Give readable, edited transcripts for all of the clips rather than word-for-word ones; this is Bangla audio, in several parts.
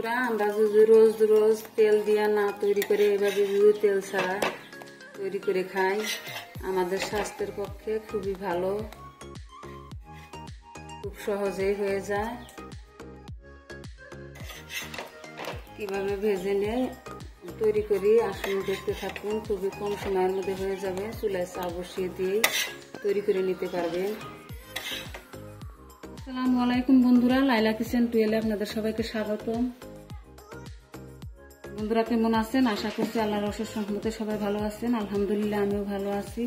বন্ধুরা, আমরা যদি রোজ রোজ তেল দিয়ে না তৈরি করে এভাবে যদি তেল ছাড়া তৈরি করে খাই, আমাদের স্বাস্থ্যের পক্ষে খুবই ভালো, খুব সহজেই হয়ে যায়। কিভাবে ভেজে নিয়ে তৈরি করি আসুন দেখতে থাকুন। খুবই কম সময়ের মধ্যে হয়ে যাবে। চুলায় চা বসিয়ে দিয়েই তৈরি করে নিতে পারবেন। আসসালামু আলাইকুম বন্ধুরা, লাইলা কিচেন টুয়েলে আপনাদের সবাইকে স্বাগতম। বন্ধুরা কেমন আছেন? আশা করছি আল্লাহর অশেষ রহমতে সবাই ভালো আছেন। আলহামদুলিল্লাহ আমিও ভালো আছি।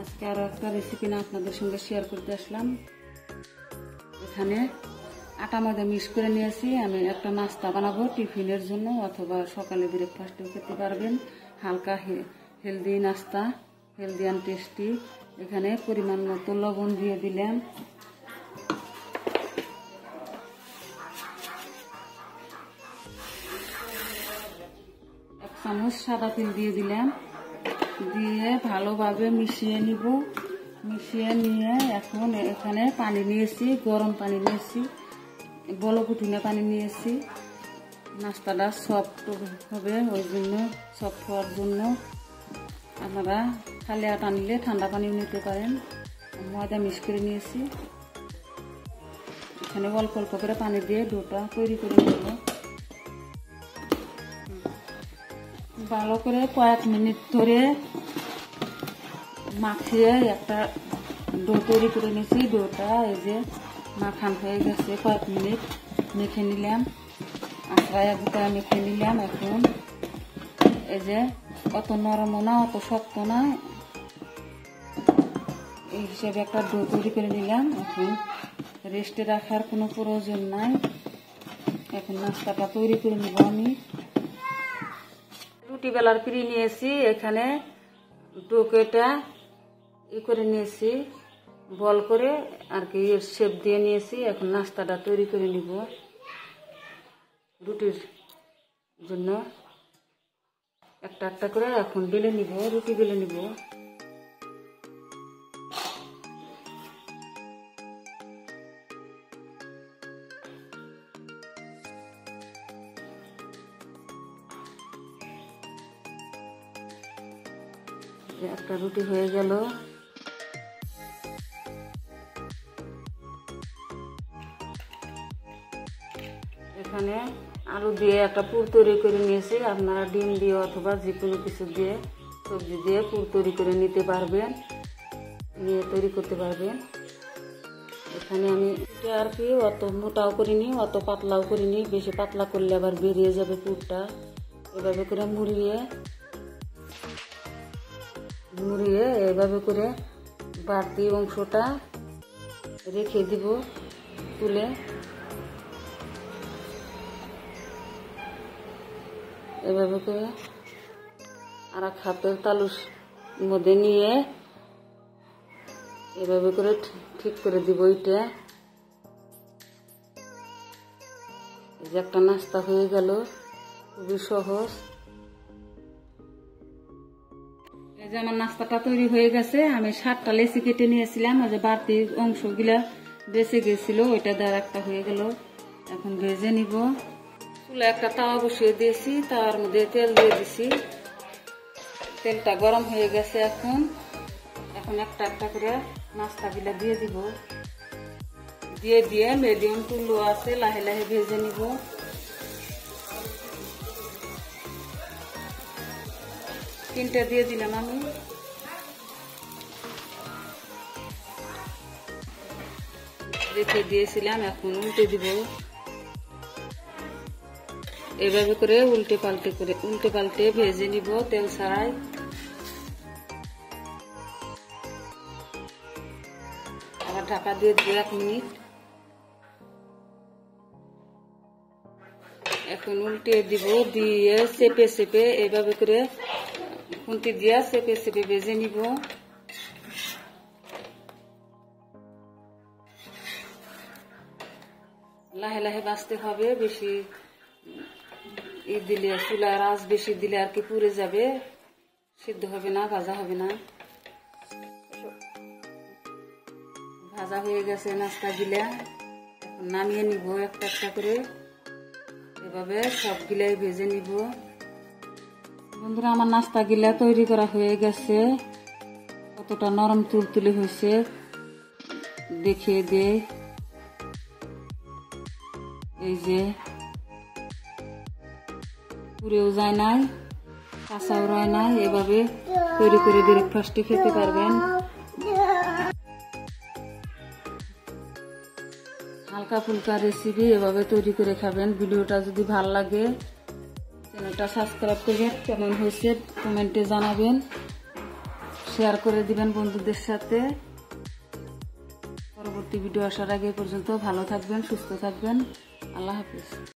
আজকে আরো একটা রেসিপি না আপনাদের সঙ্গে শেয়ার করতে আসলাম। এখানে আটা ময়দা মিক্স করে নিয়েছি। আমি একটা নাস্তা বানাবো টিফিনের জন্য, অথবা সকালে ব্রেকফাস্টেও খেতে পারবেন। হালকা হেলদি নাস্তা, হেলদি অ্যান্ড টেস্টি। এখানে পরিমাণ মতো লবণ দিয়ে দিলাম, এক চামচ সাদা তেল দিয়ে দিলাম, দিয়ে ভালোভাবে মিশিয়ে নিব। মিশিয়ে নিয়ে এখন এখানে পানি নিয়েছি, গরম পানি নিয়েছি, বলক উঠিয়ে পানি নিয়েছি। নাস্তাটা সফট হবে, ওই জন্য সফট হওয়ার জন্য আপনারা খালি আটা নিলে ঠান্ডা পানিও নিতে পারেন। ময়দা মিক্স করে নিয়েছি। এখানে অল্প অল্প করে পানি দিয়ে ডোটা তৈরি করে নেব। ভালো করে কয়েক মিনিট ধরে মাখিয়ে একটা ডো তৈরি করে নিয়েছি। ডোটা এই যে মাখান হয়ে গেছে, কয়েক মিনিট মেখে নিলাম, আঁচড়ায় গুটায় মেখে নিলাম। এখন এই যে অত নরমও না অত শক্ত না, এই হিসেবে একটা ডো তৈরি করে নিলাম। এখন রেস্টে রাখার কোনো প্রয়োজন নাই। এখন নাস্তাটা তৈরি করে নেব। আমি রুটি বেলার পিড়ি নিয়েছি, এখানে ডোকেটা করে নিয়েছি, বল করে আর কি শেপ দিয়ে নিয়েছি। এখন নাস্তাটা তৈরি করে নিব রুটির জন্য। একটা একটা করে এখন বেলে নিব, রুটি বেলে নিব। একটা রুটি হয়ে গেল। এখানে আলু দিয়ে একটা পুর তৈরি করে নিয়েছি। আপনারা ডিম দিয়ে অথবা যে কোনো কিছু দিয়ে, সবজি দিয়ে পুর তৈরি করে নিতে পারবেন, নিয়ে তৈরি করতে পারবেন। এখানে আমি এটা আর কি অত মোটাও করিনি, অত পাতলাও করিনি। বেশি পাতলা করলে আবার বেরিয়ে যাবে পুরটা। এভাবে করে মুড়িয়ে এভাবে করে বাড়তি অংশটা রেখে দিব তুলে। এভাবে করে আর এক হাতের তালুর মধ্যে নিয়ে এভাবে করে ঠিক করে দিব। এটা এই যে একটা নাস্তা হয়ে গেল, খুবই সহজ। এই যে আমার নাস্তাটা তৈরি হয়ে গেছে। আমি 7টা লেচি কেটে নিয়েছিলাম, আর যে বাড়তি অংশগুলা বেঁচে গেছিল ওইটা দ্বারা একটা হয়ে গেল। এখন ভেজে নিব। চুলায় একটা তাওয়া বসিয়ে দিয়েছি, তাওয়ার মধ্যে তেল দিয়ে দিছি। তেলটা গরম হয়ে গেছে। এখন একটা একটা করে নাস্তাগুলা দিয়ে দিব। দিয়ে মিডিয়াম টু লো আছে লাহে লাহে ভেজে নিব। তিনটা দিয়ে দিলাম আমি। রেখে দিয়েছিলাম, এখন উল্টে দিব। এভাবে করে উল্টে পাল্টে ভেজে নিব তেল ছাড়াই। আবার ঢাকা দিয়ে 1 মিনিট। এখন উল্টে দিব, দিয়ে চেপে এভাবে করে খুন্তি দিয়ে চেপে ভেজে নিব। লাহে লাহে ভাজতে হবে, বেশি দিলে চুলার আঁচ বেশি দিলে আর কি পুড়ে যাবে, সিদ্ধ হবে না, ভাজা হবে না। ভাজা হয়ে গেছে নাস্তা গুলা, এখন নামিয়ে নিব একটা একটা করে। এভাবে সবগুলাই ভেজে নিব। বন্ধুরা, আমার নাস্তা গিলা তৈরি করা হয়ে গেছে। কতটা নরম তুলতুলে হয়েছে দেখিয়ে দে। এই যে পুরেও যায় নাই, কাঁচাও রয় নাই। এভাবে তৈরি করে ব্রেকফাস্টে খেতে পারবেন। হালকা ফুলকা রেসিপি এভাবে তৈরি করে খাবেন। ভিডিওটা যদি ভালো লাগে চ্যানেলটা সাবস্ক্রাইব করবেন, কেমন হয়েছে কমেন্টে জানাবেন, শেয়ার করে দিবেন বন্ধুদের সাথে। পরবর্তী ভিডিও আসার আগে পর্যন্ত ভালো থাকবেন, সুস্থ থাকবেন। আল্লাহ হাফেজ।